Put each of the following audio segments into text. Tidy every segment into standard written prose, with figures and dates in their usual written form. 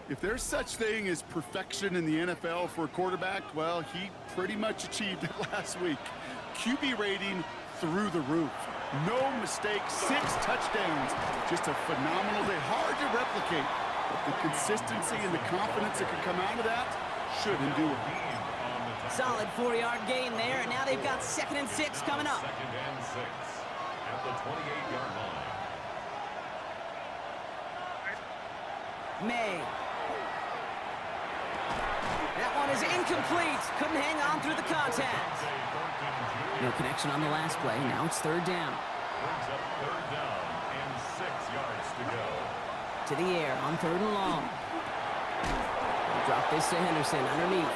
If there's such thing as perfection in the NFL for a quarterback, well, he pretty much achieved it last week. QB rating through the roof. No mistakes, 6 touchdowns. Just a phenomenal day. Hard to replicate. But the consistency and the confidence that can come out of that should endure. Solid 4-yard gain there, and now they've got 2nd and 6 coming up. 2nd and 6 at the 28-yard line. May. That one is incomplete. Couldn't hang on through the contact. No connection on the last play. Now it's 3rd down. Brings up 3rd down and 6 yards to go. To the air on 3rd and long. Drop this to Henderson underneath.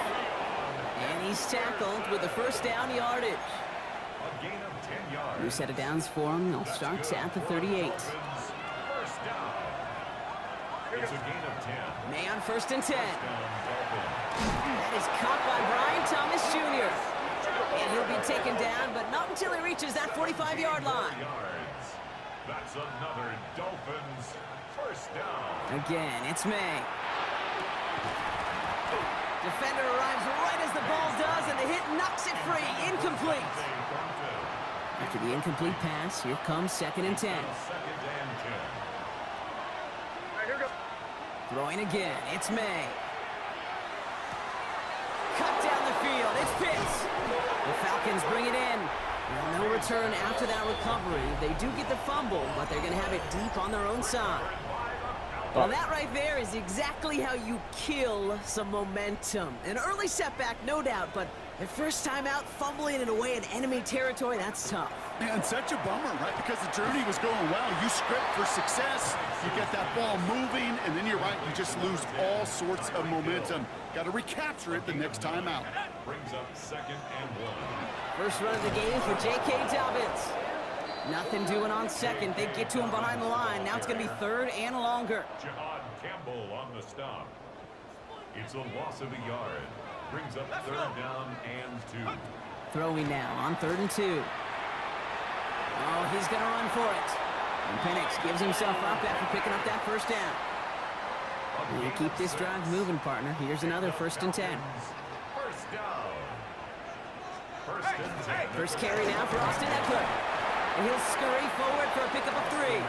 And he's tackled with the 1st down yardage. A gain of 10 yards. New set of downs for him. They'll start at the 38. 1st down. It's a gain of 10. May on 1st and 10. Dolphins. That is caught by Brian Thomas Jr. And he'll be taken down, but not until he reaches that 45-yard line. Yards. That's another Dolphins 1st down. Again, it's May. Defender arrives right as the ball does, and the hit knocks it free. Incomplete. After the incomplete pass, here comes 2nd and 10. 2nd and 10. Throwing again, it's May. Cut down the field, it's Pitts. The Falcons bring it in. Well, no return after that recovery. They do get the fumble, but they're going to have it deep on their own side. Well, that right there is exactly how you kill some momentum. An early setback, no doubt, but the first time out, fumbling it away in enemy territory, that's tough. And such a bummer, right? Because the journey was going well. You script for success, you get that ball moving, and then you're right, you just lose all sorts of momentum. Got to recapture it the next time out. Brings up 2nd and 1. First run of the game for J.K. Dobbins. Nothing doing on 2nd. They get to him behind the line. Now it's going to be 3rd and longer. Jihad Campbell on the stop. It's a loss of a yard. Brings up 3rd down and 2. Throwing now on 3rd and 2. Oh, he's going to run for it. And Penix gives himself up after picking up that 1st down. You keep this drive moving, partner. Here's another 1st and 10. 1st down. 1st and 10. First carry now for Austin Eckler. And he'll scurry forward for a pickup of 3.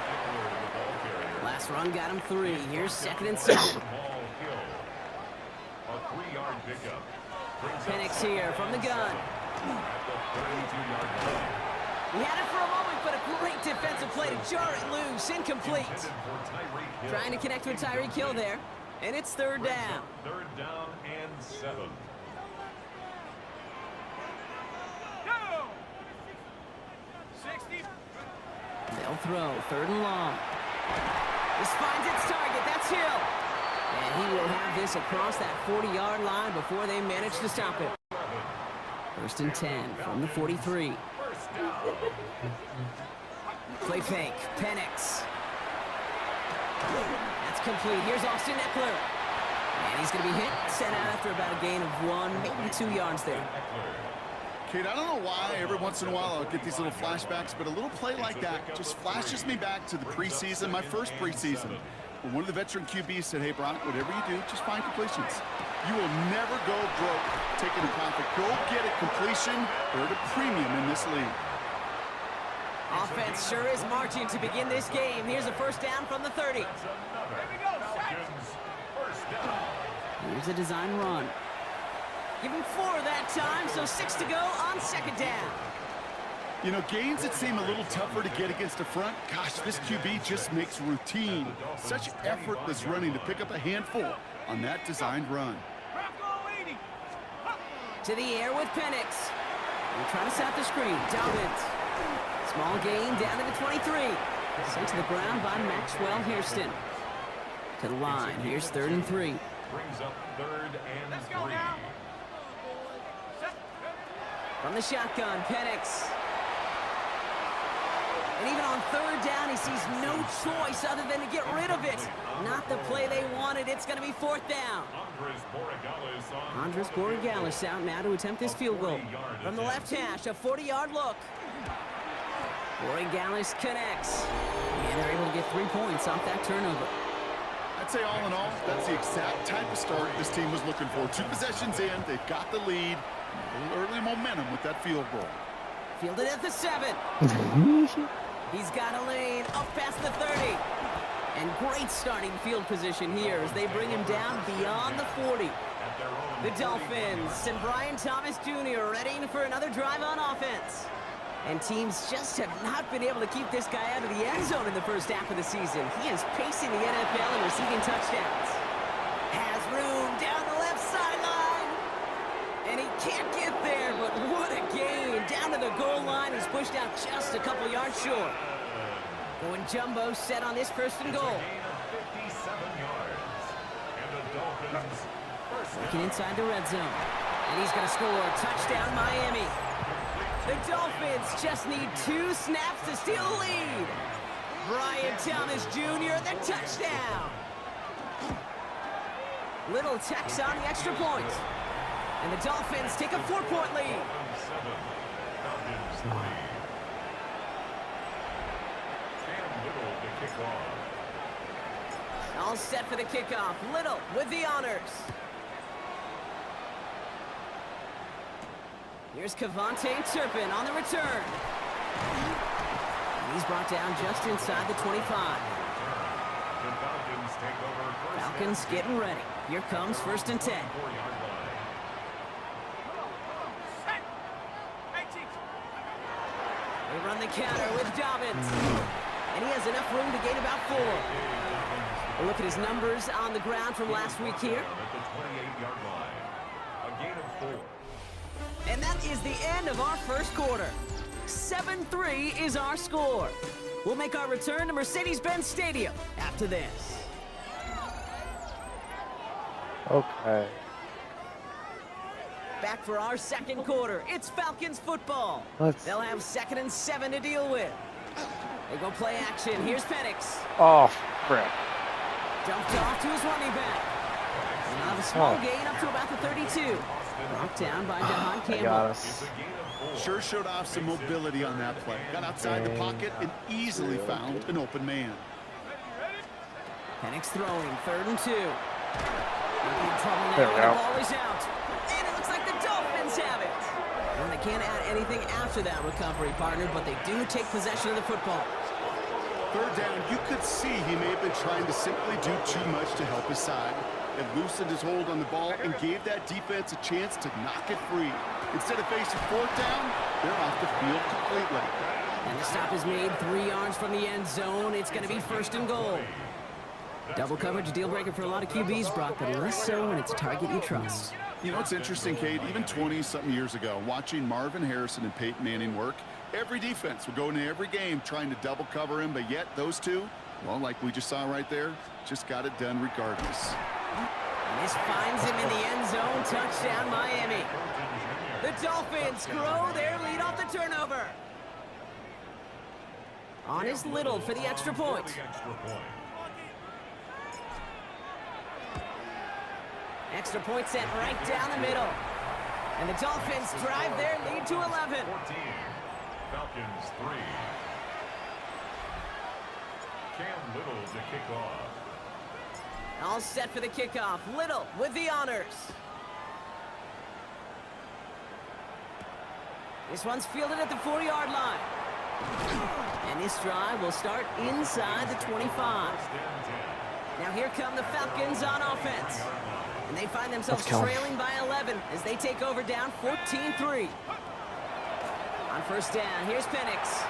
Last run got him 3. Here's 2nd and 7. A 3-yard pickup. Penix here from the gun. He had it for a moment, but a great defensive play to jar it loose. Incomplete. Trying to connect with Tyreek Hill there. And it's 3rd down. 3rd down and 7. They'll throw 3rd and long. This finds its target. That's Hill. And he will have this across that 40-yard line before they manage to stop it. 1st and 10 from the 43. Play fake. Penix. That's complete. Here's Austin Eckler. And he's going to be hit, sent out after about a gain of 1, maybe 2 yards there. Kate, I don't know why every once in a while I'll get these little flashbacks, but a little play like that just flashes me back to the preseason, my first preseason. When one of the veteran QBs said, hey, Brock, whatever you do, just find completions. You will never go broke taking a profit. Go get a completion or a premium in this league. Offense sure is marching to begin this game. Here's a 1st down from the 30. Here's a design run. Give him 4 that time, so 6 to go on 2nd down. You know, gains that seem a little tougher to get against the front, gosh, this QB just makes routine. Such effortless running to pick up a handful on that designed run. To the air with Penix. They're trying to set the screen. Dobbins. Small gain down to the 23. Sent to the ground by Maxwell Hairston. To the line. Here's 3rd and 3. Brings up 3rd and 3. From the shotgun, Penix. And even on 3rd down, he sees no choice other than to get rid of it. Not the play they wanted. It's going to be 4th down. Andres Borregales out now to attempt this field goal. From the left hash, a 40-yard look. Borregales connects. And they're able to get 3 points off that turnover. That say all in all, that's the exact type of start this team was looking for. 2 possessions in, they've got the lead. A little early momentum with that field goal. Fielded at the 7. He's got a lane up past the 30. And great starting field position here as they bring him down beyond the 40. The Dolphins and Brian Thomas Jr. ready for another drive on offense. And teams just have not been able to keep this guy out of the end zone in the first half of the season. He is pacing the NFL and receiving touchdowns. Has room down the left sideline. And he can't get there, but what a gain. Down to the goal line. He's pushed out just a couple yards short. Going jumbo set on this 1st and goal. Looking inside the red zone. And he's going to score. Touchdown, Miami. The Dolphins just need 2 snaps to steal the lead. Brian Thomas Jr., the touchdown. Little tacks on the extra point. And the Dolphins take a 4-point lead. All set for the kickoff. Little with the honors. Here's Kevontae Turpin on the return. He's brought down just inside the 25. Falcons getting ready. Here comes 1st and 10. They run the counter with Dobbins. And he has enough room to gain about 4. A look at his numbers on the ground from last week here. And that is the end of our first quarter. 7-3 is our score. We'll make our return to Mercedes-Benz Stadium after this. Okay. Back for our second quarter. It's Falcons football. They'll have 2nd and 7 to deal with. They go play action. Here's Penix. Oh, crap. Dumped off to his running back. And now a small gain up to about the 32. Knocked down by DeHaan Campbell. Sure showed off some mobility on that play. Got outside the pocket and easily found an open man. Penix throwing, 3rd and 2. In trouble now, There we the go. ball is out. And it looks like the Dolphins have it. And they can't add anything after that recovery, partner, but they do take possession of the football. 3rd down, you could see he may have been trying to simply do too much to help his side. It loosened his hold on the ball and gave that defense a chance to knock it free. Instead of facing 4th down, they're off the field completely. And the stop is made 3 yards from the end zone. It's going to be 1st and goal. Double coverage, deal breaker for a lot of QBs, Brock, but less so when it's a target you trust. You know, it's interesting, Kate, even 20-something years ago, watching Marvin Harrison and Peyton Manning work, every defense would go into every game trying to double cover him, but yet those two, well, like we just saw right there, just got it done regardless. And this finds him in the end zone. Touchdown, Miami. The Dolphins grow their lead off the turnover. On is Little for the extra point. Extra point set right down the middle. And the Dolphins drive their lead to 11. 14. Falcons 3. Cam Little to kick off. All set for the kickoff. Little with the honors. This one's fielded at the 4-yard line. And this drive will start inside the 25. Now here come the Falcons on offense. And they find themselves trailing by 11 as they take over down 14-3. On 1st down, here's Penix.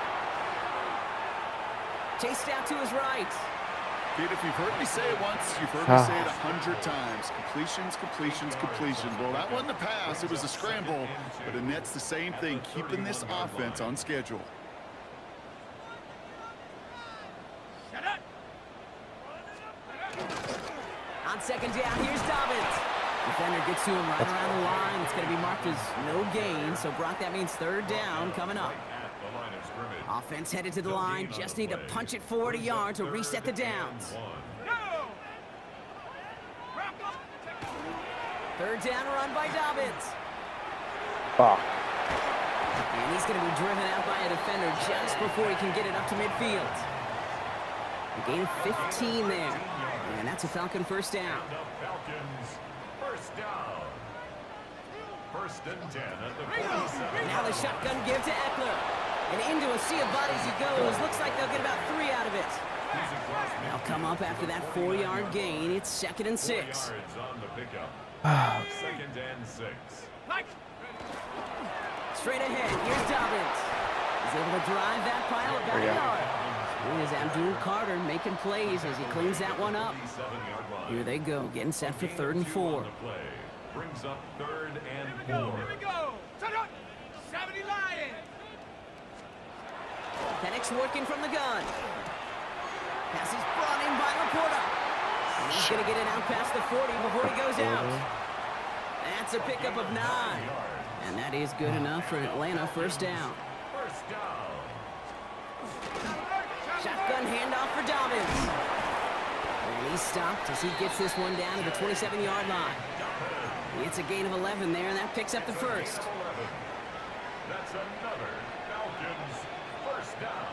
Chased out to his right. Kate, if you've heard me say it once, you've heard me say it 100 times. Completions, completions, completions. Well, that wasn't a pass. It was a scramble. But Annette's the same thing, keeping this offense on schedule. On 2nd down, here's Dobbins. Defender gets to him right around the line. It's going to be marked as no gain. So, Brock, that means 3rd down coming up. Offense headed to the line. Just need to punch it 40 yards to reset the downs. 3rd down run by Dobbins. And he's going to be driven out by a defender just before he can get it up to midfield. A gain of 15 there. And that's a Falcon first down. And the Falcons first down. First and 10 at the 47. Now the shotgun give to Eckler. And into a sea of bodies he goes. Looks like they'll get about 3 out of it. They'll come up after that 4-yard gain. It's 2nd and 6. Yards on the pickup. 2nd and 6. Straight ahead, here's Dobbins. He's able to drive that pile about a yard. Here's Abdul Carter making plays as he cleans that one up. Here they go, getting set for 3rd and 4. Brings up 3rd and 4. Here we go. 70 Lions. Penix working from the gun. Pass is brought in by Laporta. And he's going to get it out past the 40 before he goes out. That's a pickup of 9. And that is good enough for Atlanta first down. First down. Shotgun handoff for Dobbins. And he's stopped as he gets this one down to the 27-yard line. It's a gain of 11 there, and that picks up the first. 11. That's another Falcons first down.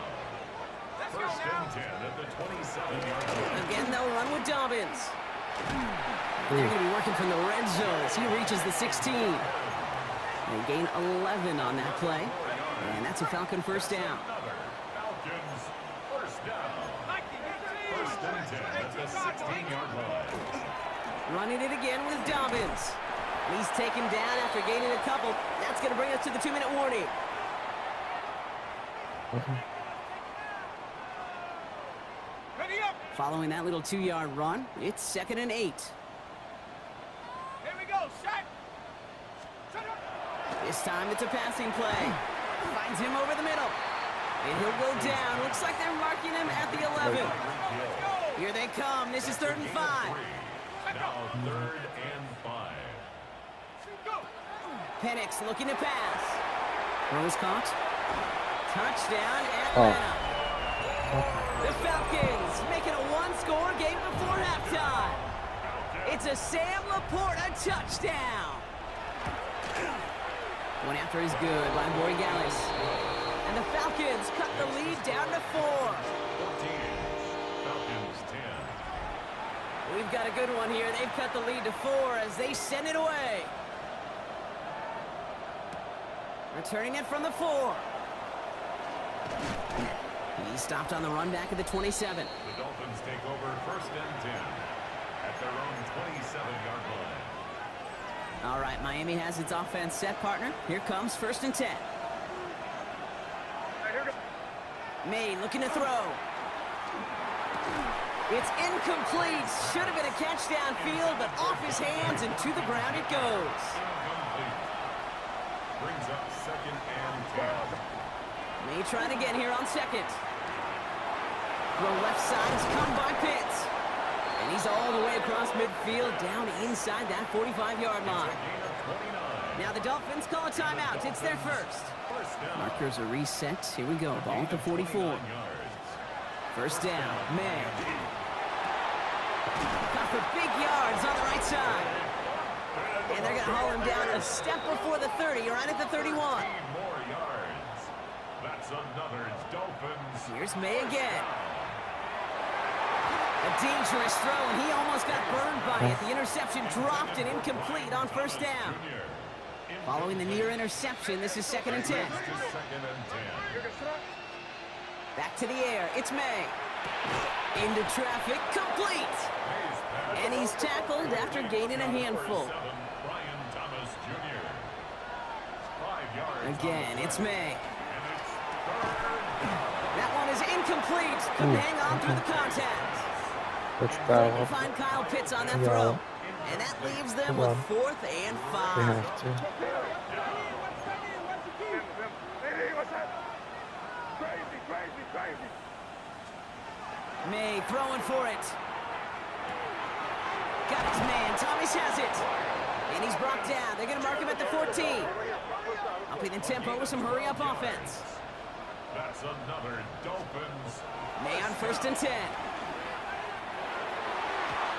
First and 10 at the 27-yard line. Again, they'll run with Dobbins. They're going to be working from the red zone as he reaches the 16. They gain 11 on that play, and that's a Falcon first down. Falcons first down. First and 10 at the 16-yard line. Running it again with Dobbins. He's taken down after gaining a couple. That's going to bring us to the 2-minute warning. Ready up. Following that little 2-yard run, it's 2nd and 8. Here we go. Shot. This time it's a passing play. Finds him over the middle. And he'll go down. Looks like they're marking him at the 11. Here they come. This is 3rd and 5. Now 3rd and 5. Penix looking to pass. Rose caught. Touchdown, Atlanta. The Falcons making a 1-score game before halftime. It's a Sam Laporta touchdown. One after is good by Borregales. And the Falcons cut the lead down to 4. 14. Falcons 10. We've got a good one here. They've cut the lead to 4 as they send it away. Returning it from the 4. He stopped on the run back at the 27. The Dolphins take over 1st and 10 at their own 27-yard line. All right, Miami has its offense set, partner. Here comes 1st and 10. May looking to throw. It's incomplete. Should have been a catch downfield, but off his hands and to the ground it goes. Incomplete. Brings up 2nd and 10. May trying again here on 2nd. The left side is come by Pitts. And he's all the way across midfield, down inside that 45-yard line. Gain of 29. Now the Dolphins call a timeout. It's their first. First down. Markers are reset. Here we go. Ball at the 44. 29 yards. First down. May. Got for big yards on the right side. And they're going to haul him down a step before the 30, right at the 31. 15 more yards. That's another Dolphins. Here's May again. A dangerous throw, and he almost got burned by it. The interception dropped and incomplete on first down. Following the near interception, this is 2nd and 10. To 2nd and 10. Back to the air. It's May. Into traffic. Complete. And he's tackled after gaining a handful. Brian Thomas Jr. 5 yards. Again, it's May. And it's 3rd. That one is incomplete. Couldn't hang on through the contact. Let's They go. find Kyle Pitts on that Yeah. throw. And that leaves them with 4th and We 5. have to. May throwing for it. Got his man. Thomas has it. And he's brought down. They're going to mark him at the 14. Upping the tempo with some hurry-up offense. That's another Dolphins. May on 1st and 10.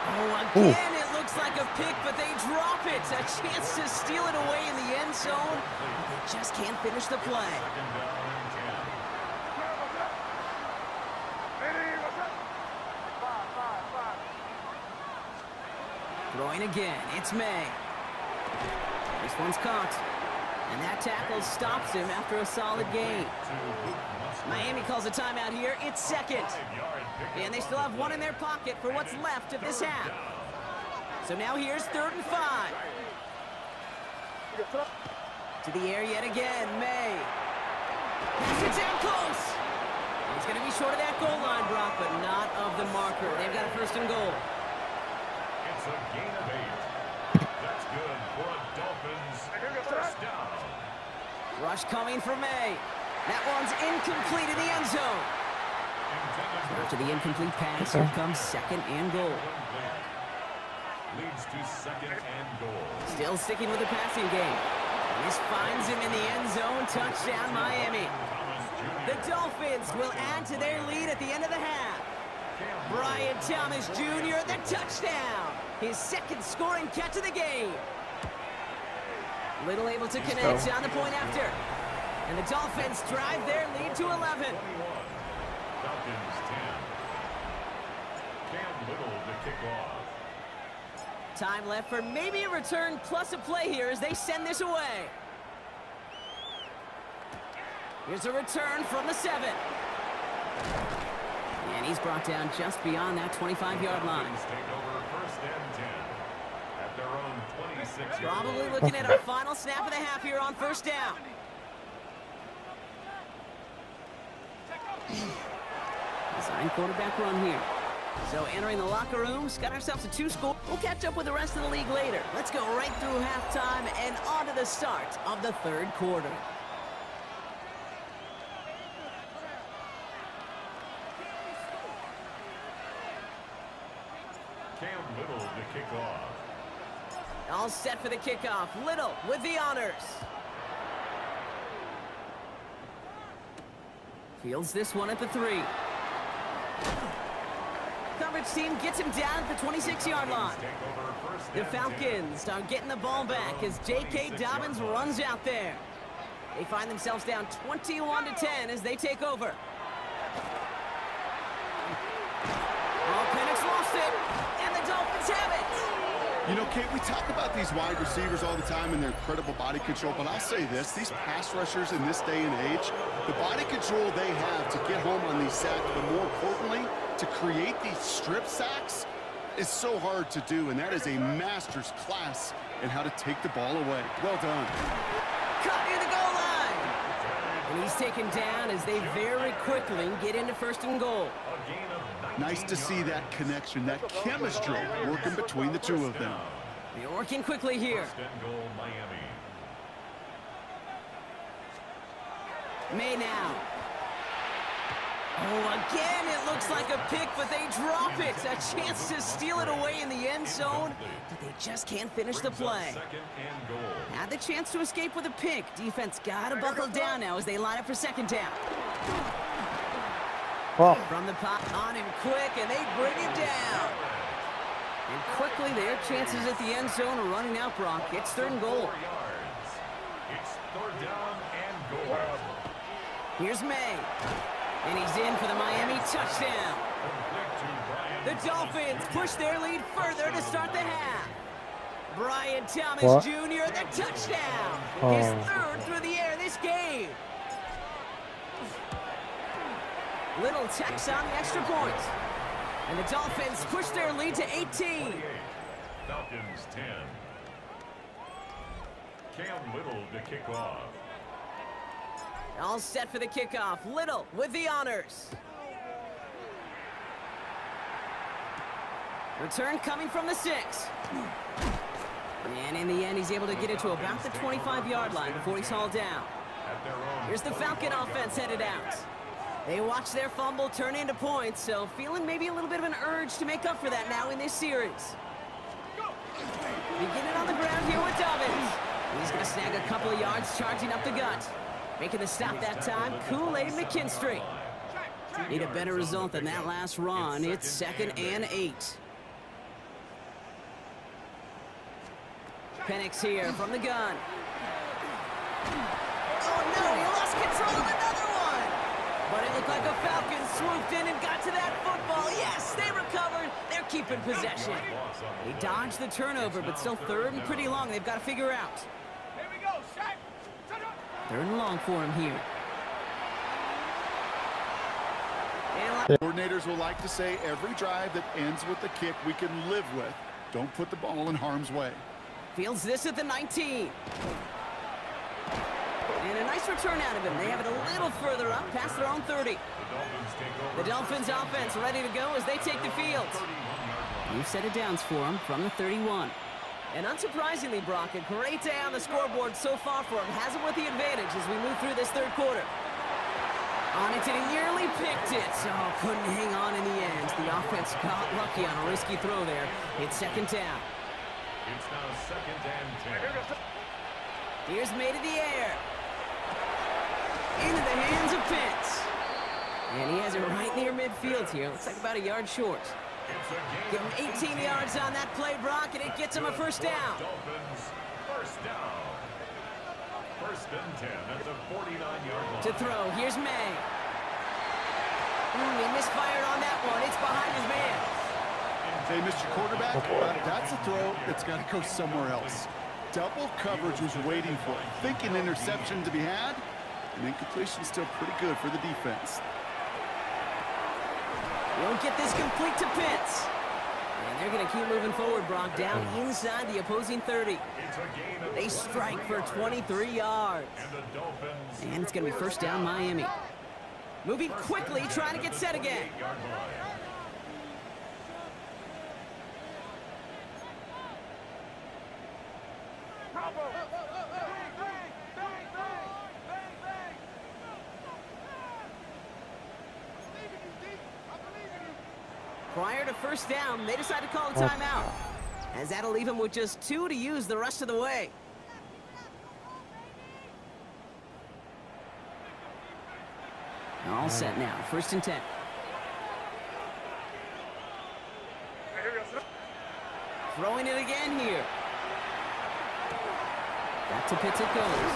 Oh, again, it looks like a pick, but they drop it. A chance to steal it away in the end zone. They just can't finish the play. 2nd down and 10. Throwing again, it's May. This one's caught. And that tackle stops him after a solid gain. Miami calls a timeout here. It's second. And they still have one in their pocket for what's left of this half. So now here's 3rd and 5. To the air yet again, May. Pass it down close. He's going to be short of that goal line, Brock, but not of the marker. They've got a 1st and goal. It's a gain of 8. That's good for a Dolphins 1st down. Rush coming for May. That one's incomplete in the end zone. After the incomplete pass, here comes 2nd and goal. Leads to 2nd and goal. Still sticking with the passing game. And this finds him in the end zone. Touchdown, Miami. The Dolphins will add to their lead at the end of the half. Brian Thomas Jr. the touchdown. His 2nd scoring catch of the game. Little able to connect on the point after. And the Dolphins drive their lead to 11. Falcons 10. Cam Little to kick off. Time left for maybe a return plus a play here as they send this away. Here's a return from the 7. And he's brought down just beyond that 25-yard line. Take over 1st and 10 at their own 26. Probably looking at our final snap of the half here on 1st down. Design quarterback run here. So entering the locker rooms, got ourselves a 2-score. We'll catch up with the rest of the league later. Let's go right through halftime and on to the start of the 3rd quarter. Cam Little to kick off. All set for the kickoff. Little with the honors. Fields this one at the 3. Coverage team gets him down at the 26-yard line. The Falcons are getting the ball back as J.K. Dobbins runs out there. They find themselves down 21-10 as they take over. Oh, Penix lost it, and the Dolphins have it. You know, Kate, we talk about these wide receivers all the time and their incredible body control, but I'll say this, these pass rushers in this day and age, the body control they have to get home on these sacks, but more importantly, to create these strip sacks is so hard to do, and that is a master's class in how to take the ball away. Well done. Caught near the goal line. And he's taken down as they very quickly get into 1st and goal. Nice to see that connection, that chemistry working between the two of them. They're working quickly here. 1st and goal, Miami. May now. Oh, again, it looks like a pick, but they drop it. A chance to steal it away in the end zone, but they just can't finish the play. 2nd and goal. Had the chance to escape with a pick. Defense got to buckle down now as they line up for 2nd down. Oh. From the pop, on him quick, and they bring him down. And quickly, their chances at the end zone are running out, Brock. It's 3rd and goal. 4 yards. It's 3rd down and goal. Here's May. And he's in for the Miami touchdown. The Dolphins push their lead further to start the half. Brian Thomas Jr., the touchdown. His 3rd through the air this game. Little tacks on the extra point. And the Dolphins push their lead to 18. Falcons 10. Cam Little to kick off. All set for the kickoff. Little with the honors. Return coming from the 6. And in the end, he's able to get it to about the 25-yard line before he's hauled down. Here's the Falcon offense headed out. They watch their fumble turn into points, so feeling maybe a little bit of an urge to make up for that now in this series. Beginning on the ground here with Dobbins. He's going to snag a couple of yards charging up the gut. Making the stop that time, Kool-Aid McKinstry. Need a better result than that last run. It's 2nd and 8. Penix here from the gun. Oh no, he lost control of another one. But It looked like a Falcon swooped in and got to that football. Yes, they recovered. They're keeping possession. They dodged the turnover, but still third and pretty long. They've got to figure out. Here we go, set. Third and long for him here. Coordinators will like to say every drive that ends with a kick we can live with. Don't put the ball in harm's way. Fields this at the 19. And a nice return out of him. They have it a little further up, past their own 30. The Dolphins offense ready to go as they take the field. New set of downs for him from the 31. And unsurprisingly, Brock, a great day on the scoreboard so far for him. Has him with the advantage as we move through this third quarter. On it, and he nearly picked it. Oh, couldn't hang on in the end. The offense got lucky on a risky throw there. It's second down. It's now second and 10. Here's made in the air. Into the hands of Pitts. And he has it right near midfield here. Looks like about a yard short. Give him 18 yards on that play, Brock, and it gets him a first down. Dolphins, first down. First and 10 at the 49-yard line. To throw, here's May. He misfired on that one. It's behind his man. Hey, Mr. Quarterback, that's a throw that's got to go somewhere else. Double coverage was waiting for it. Thinking interception to be had, and incompletion still pretty good for the defense. Won't get this complete to Pitts. And they're going to keep moving forward, Brock, down inside the opposing 30. They strike for 23 yards. And it's going to be first down, Miami. Moving quickly, trying to get set again. Prior to first down, they decide to call a timeout, as that'll leave him with just 2 to use the rest of the way. All set now, first and 10. Throwing it again here. Back to Pitts it goes.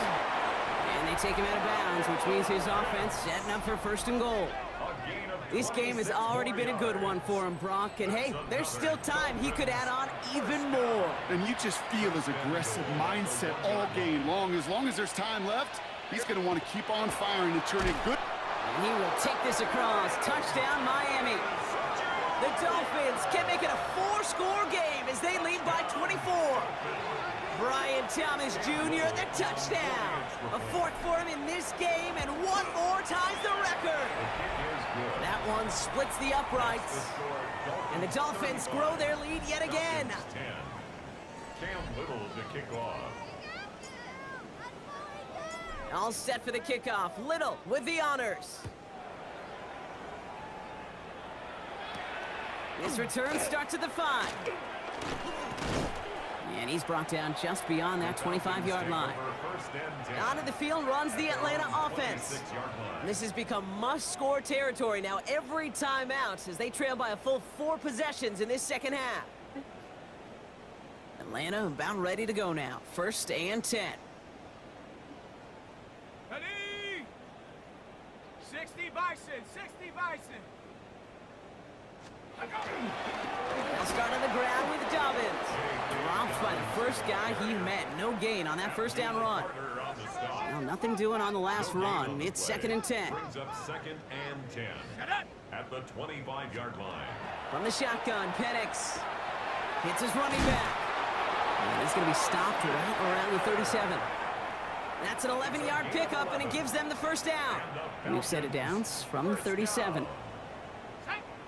And they take him out of bounds, which means his offense setting up for first and goal. This game has already been a good one for him, Brock. And hey, there's still time he could add on even more. And you just feel his aggressive mindset all game long. As long as there's time left, he's going to want to keep on firing and turn it good. And he will take this across. Touchdown, Miami. The Dolphins can make it a 4-score game as they lead by 24. Brian Thomas Jr., the touchdown. A fourth for him in this game, and one more ties the record. That one splits the uprights. And the Dolphins grow their lead yet again. Cam Little to kick off. All set for the kickoff. Little with the honors. This return starts at the 5. And he's brought down just beyond that 25-yard line. Out of the field runs the Atlanta offense. This has become must-score territory now every time out as they trail by a full 4 possessions in this second half. Atlanta about ready to go now. First and 10. Ready? 60 Bison, 60 Bison. They'll start on the ground with Dobbins. Dropped by the first guy he met. No gain on that first down run. Well, nothing doing on the last run. It's second and 10. Brings up second and 10 at the 25-yard line. From the shotgun, Penix hits his running back. And he's going to be stopped right around the 37. That's an 11-yard pickup, and it gives them the first down. New set of downs from the 37.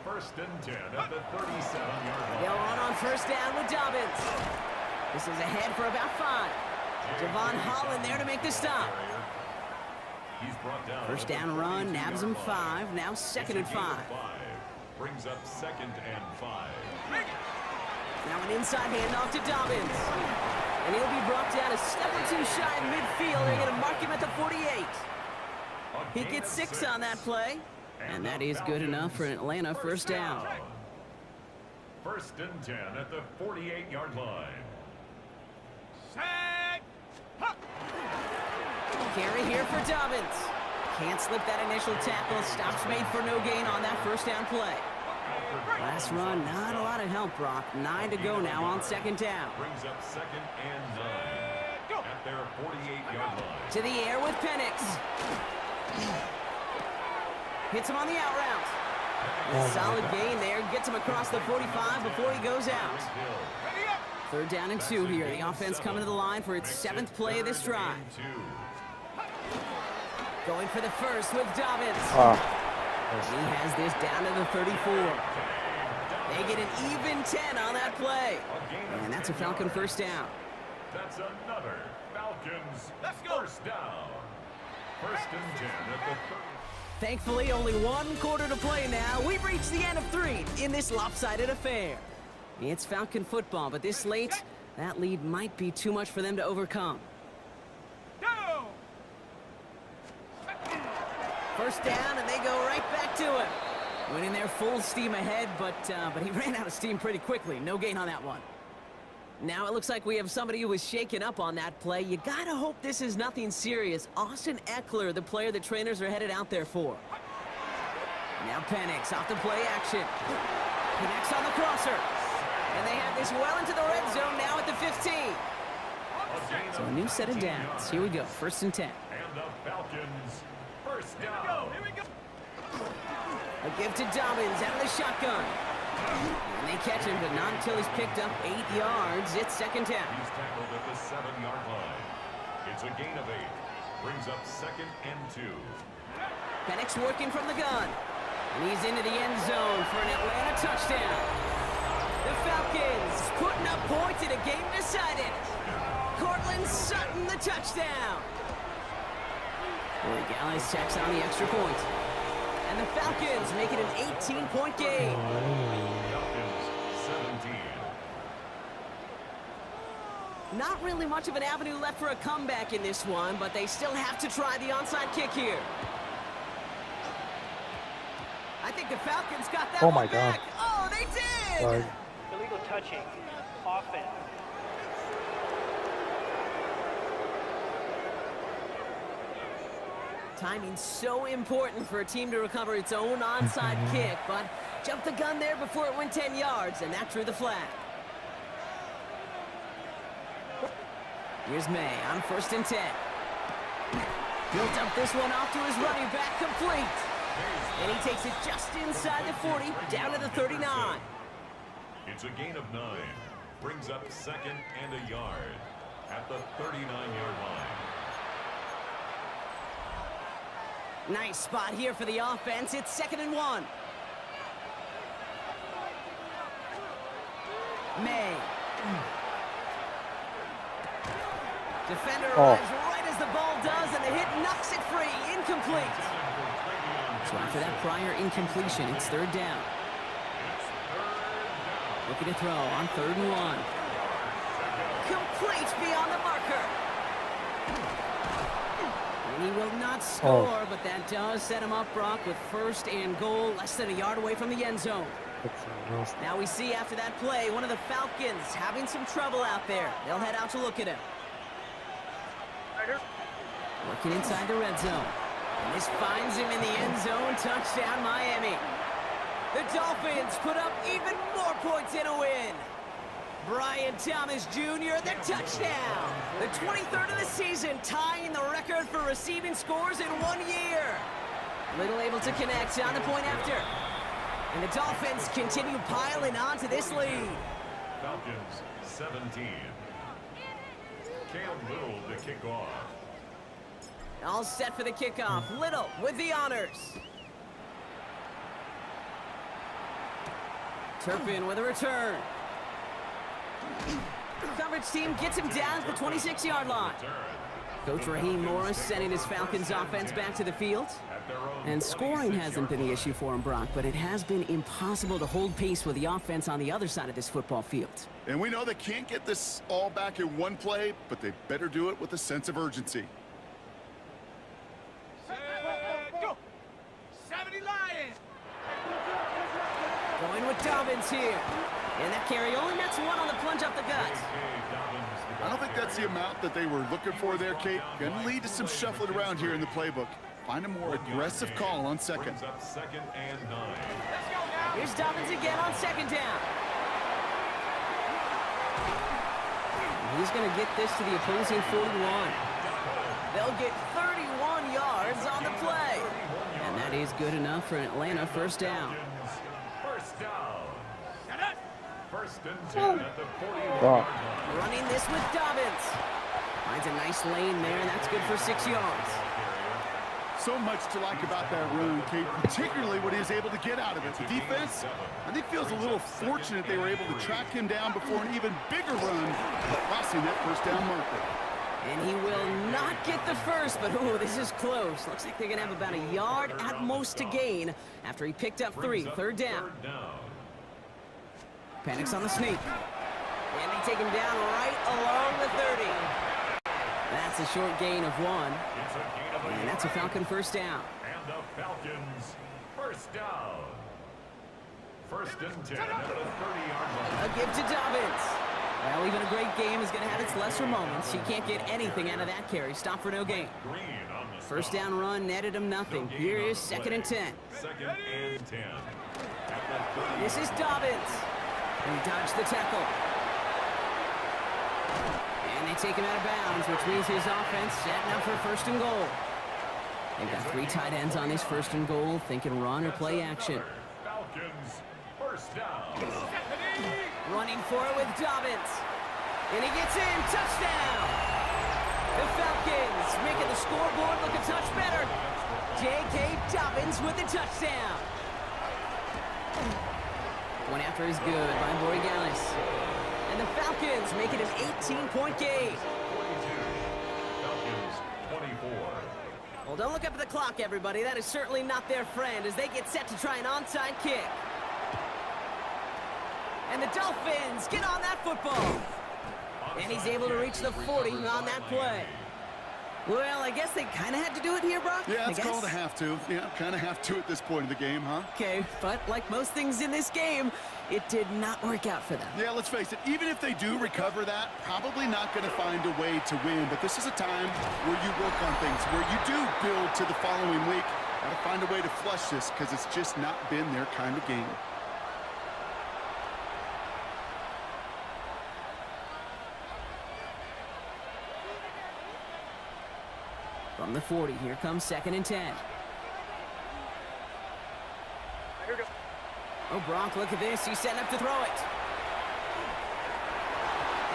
First and 10 at the 37-yard line. They'll run on first down with Dobbins. This is ahead for about 5. Javon Holland there to make the stop. He's brought down First down run, nabs him 5. Now second and 5. Brings up second and 5. Now an inside handoff to Dobbins. And he'll be brought down a step or 2 shy of midfield. They're going to mark him at the 48. He gets 6 on that play. And that is good enough for an Atlanta first down. First and 10 at the 48-yard line. Set. Huh. Carry here for Dobbins. Can't slip that initial tackle. Stops made for no gain on that first down play. Last run, not a lot of help, Brock. 9 to go now on second down. Brings up second and 9 at their 48-yard line. To the air with Penix. Hits him on the out route. A solid gain there. Gets him across the 45 before he goes out. Third down and 2 here. The offense coming to the line for its 7th play of this drive. Going for the first with Dobbins. He has this down to the 34. They get an even 10 on that play. And that's a Falcon first down. That's another Falcons first down. First and 10 at the 30. Thankfully, only 1 quarter to play now. We've reached the end of 3 in this lopsided affair. It's Falcon football, but this late, that lead might be too much for them to overcome. First down, and they go right back to him. Went in there full steam ahead, but he ran out of steam pretty quickly. No gain on that one. Now it looks like we have somebody who was shaken up on that play. You gotta hope this is nothing serious. Austin Eckler, the player the trainers are headed out there for. Now Penix off the play action. Connects on the crosser. And they have this well into the red zone now at the 15. So a new set of downs. Here we go, first and 10. And the Falcons first down. Here we go. A give to Dobbins out of the shotgun. And they catch him, but not until he's picked up 8 yards. It's second down. He's tackled at the 7-yard line. It's a gain of 8. Brings up second and 2. Penix working from the gun. And he's into the end zone for an Atlanta touchdown. The Falcons putting up points in a game decided. Cortland Sutton the touchdown. Corey Gallis checks on the extra point. And the Falcons make it an 18-point game. Falcons 17. Not really much of an avenue left for a comeback in this one, but they still have to try the onside kick here. I think the Falcons got that Oh one my God. back. Oh, they did! Sorry. Illegal touching. Offense. Timing's so important for a team to recover its own onside kick, but jumped the gun there before it went 10 yards, and that drew the flag. Here's May on first and 10. Built up this one off to his running back, complete. And he takes it just inside the 40, down to the 39. It's a gain of 9. Brings up second and a yard at the 39-yard line. Nice spot here for the offense. It's second and 1. May. Defender arrives right as the ball does, and the hit knocks it free. Incomplete. So after that prior incompletion, it's third down. Looking to throw on third and 1. Complete beyond the marker. And he will not score, but that does set him up, Brock, with first and goal, less than a yard away from the end zone. Now we see after that play, one of the Falcons having some trouble out there. They'll head out to look at him. Working inside the red zone. And this finds him in the end zone. Touchdown, Miami. The Dolphins put up even more points in a win. Brian Thomas Jr., the touchdown. The 23rd of the season, tying the record for receiving scores in 1 year. Little able to connect on the point after. And the Dolphins continue piling on to this lead. Falcons 17. Cam Little to kick off. All set for the kickoff. Little with the honors. Turpin with a return. Coverage team gets him down to the 26-yard line. Coach Raheem Morris sending his Falcons offense back to the field. And scoring hasn't been the issue for him, Brock, but it has been impossible to hold pace with the offense on the other side of this football field. And we know they can't get this all back in one play, but they better do it with a sense of urgency. Go. 70 Lions. Going with Dobbins here. And that carry only nets one on the plunge up the gut. I don't think that's the amount that they were looking for there, Kate. Going to lead to some shuffling around here in the playbook. Find a more aggressive call on second. Brings up 2nd and 9. Let's go now. Here's Dobbins again on 2nd down. He's going to get this to the opposing 41. They'll get 31 yards on the play. And that is good enough for an Atlanta first down. First down. Shut up. 1st and 10 at the 41-yard Wow. line. Running this with Dobbins. Finds a nice lane there, and that's good for 6 yards. So much to like about that run, Kate, particularly what he was able to get out of it. The defense, I think, feels a little fortunate they were able to track him down before an even bigger run, crossing that first down marker. And he will not get the first, but ooh, this is close. Looks like they're going to have about a yard at most to gain after he picked up 3. Third down. Panics on the sneak. And they take him down right along the 30. That's a short gain of 1. And that's a Falcon first down. And the Falcons first down. 1st and 10 at the 30-yard line. A give to Dobbins. Well, even a great game is going to have its lesser moments. You can't get anything out of that carry. Stop for no gain. Green on the First stop. down run netted him nothing. No gain Here on is the 2nd play. and 10. 2nd and 10. At the 30. This is Dobbins. And he dodged the tackle. And they take him out of bounds, which means his offense setting up for 1st and goal. They've got 3 tight ends on this 1st and goal, thinking run or play action. Falcons first down. Running for it with Dobbins. And he gets in. Touchdown! The Falcons making the scoreboard look a touch better. J.K. Dobbins with the touchdown. One after is good by Borregales. And the Falcons make it an 18-point game. 42. Falcons 24. Well, don't look up at the clock, everybody. That is certainly not their friend as they get set to try an onside kick. And the Dolphins get on that football. And he's able to reach the 40 on that play. Well, I guess they kind of had to do it here, Brock. Yeah, I it's guess. called a have to. Yeah, kind of have to at this point in the game, huh? Okay, but like most things in this game, it did not work out for them. Yeah, let's face it, even if they do recover that, probably not going to find a way to win. But this is a time where you work on things, where you do build to the following week. Got to find a way to flush this because it's just not been their kind of game. From the 40, here comes 2nd and 10. Oh, Brock, look at this. He's setting up to throw it.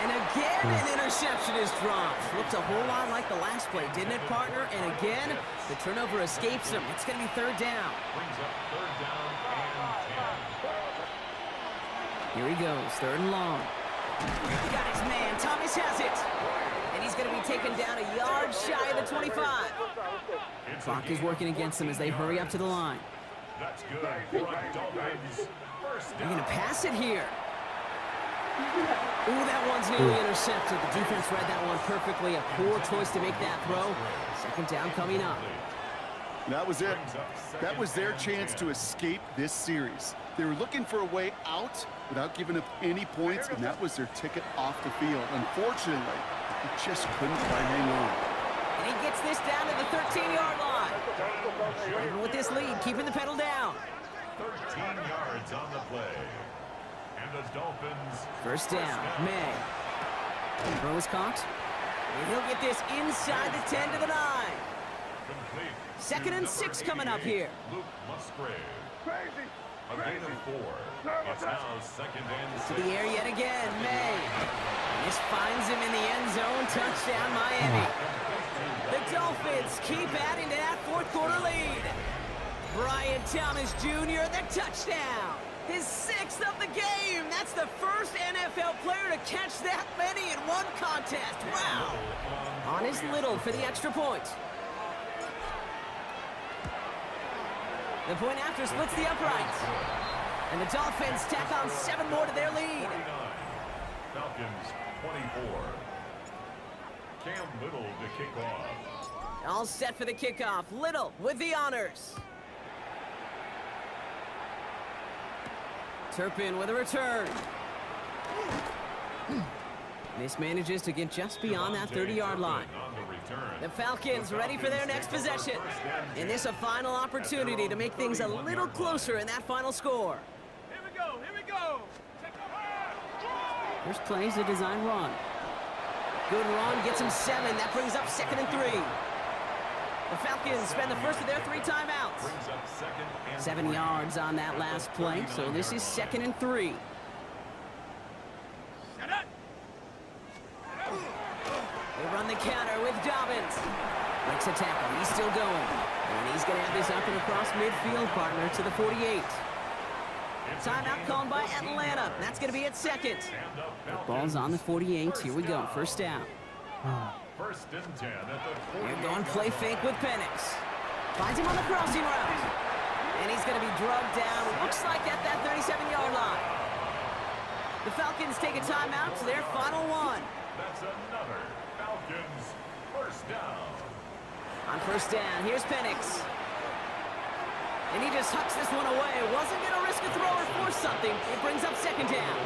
And again, an interception is dropped. Looked a whole lot like the last play, didn't it, partner? And again, the turnover escapes him. It's going to be 3rd down. Brings up 3rd down and 10. Here he goes, 3rd and long. Got his man. Thomas has it. And he's going to be taken down a yard shy of the 25. Clock is working against them as they hurry up to the line. That's good. Front Dolphins first They're down. going to pass it here. Ooh, that one's nearly intercepted. The defense read that one perfectly. A poor choice to make that throw. 2nd down coming up. That was it. That was their chance to escape this series. They were looking for a way out without giving up any points, and that was their ticket off the field. Unfortunately, they just couldn't quite hang on. And he gets this down to the 13-yard line. Even with this lead, keeping the pedal down. 13 yards on the play. And the Dolphins First down, May. Throw is caught. And he'll get this inside the 10 to the 9. complete. 2nd and 6 coming up here. Luke Musgrave. A gain of 4. It's now 2nd and 6. To the air yet again, May. And this finds him in the end zone. Touchdown, Miami. The Dolphins keep adding to that 4th quarter lead. Brian Thomas Jr., the touchdown. His 6th of the game. That's the first NFL player to catch that many in one contest. Wow. On his Little for the extra point. The point after splits the uprights. And the Dolphins tack on 7 more to their lead. 49. Falcons 24. Cam Little to kick off. All set for the kickoff. Little with the honors. Turpin with a return. This manages to get just beyond that 30-yard line. The Falcons ready for their next possession. And this a final opportunity to make things a little closer in that final score. Here we go, here we go. First play is a design run. Good run, gets him 7. That brings up 2nd and 3. The Falcons spend the first of their 3 timeouts. 7 yards on that last play, so this is 2nd and 3. They run the counter with Dobbins. Breaks a tackle, he's still going. And he's going to have this up and across midfield, partner, to the 48. Timeout called by Atlanta. That's going to be at 2nd. The ball's on the 48. Here we go, first down. First and 10 at the 40. You're going play fake with Penix. Finds him on the crossing route. And he's going to be drugged down, looks like at that 37-yard line. The Falcons take a timeout to their final one. That's another Falcons first down. On first down, here's Penix. And he just hucks this one away. Wasn't going to risk a throw or force something. It brings up 2nd down.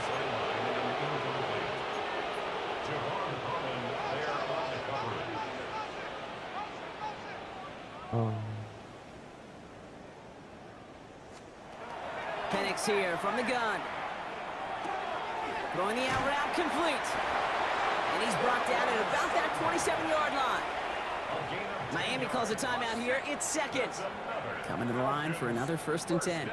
Penix here from the gun. Throwing the out route complete. And he's brought down at about that 27-yard line. Miami calls a timeout here. It's 2nd. Coming to the line for another 1st and 10.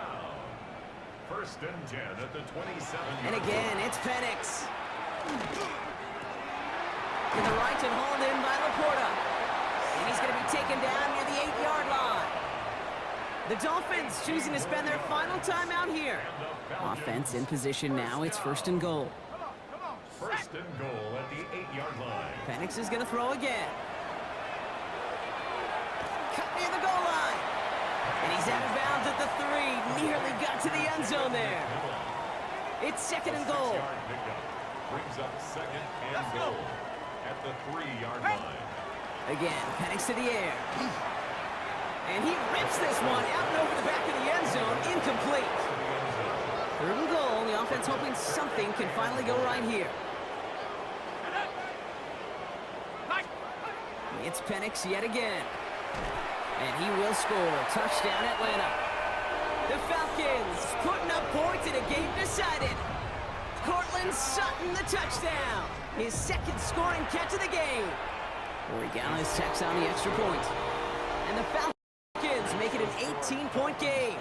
First and 10 at the 27. And again, it's Penix. To the right and hauled in by Laporta. And he's going to be taken down near the 8-yard line. The Dolphins choosing to spend their final timeout here. Offense in position now. It's 1st and goal. First and goal at the 8-yard line. Penix is going to throw again. Cut near the goal line. And he's out of bounds at the 3. Nearly got to the end zone there. It's 2nd and goal. Brings up 2nd and goal at the 3-yard line. Again, Penix to the air. And he rips this one out and over the back of the end zone. Incomplete. 3rd and goal. The offense hoping something can finally go right here. It's Penix yet again. And he will score. Touchdown, Atlanta. The Falcons putting up points in a game decided. Cortland Sutton, the touchdown. His 2nd scoring catch of the game. Corey Gallis tacks on the extra point. And the Falcons make it an 18-point game.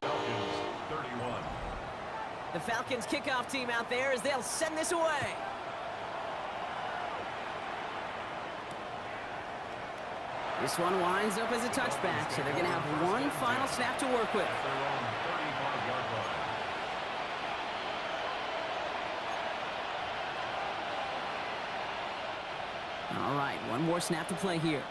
Falcons 31. The Falcons kickoff team out there as they'll send this away. This one winds up as a touchback, so they're going to have one final snap to work with. Their own 35-yard line. All right, one more snap to play here.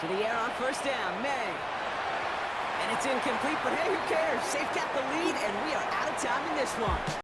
To the air on first down, May. And it's incomplete, but hey, who cares? Safe kept the lead, and we are out of time in this one.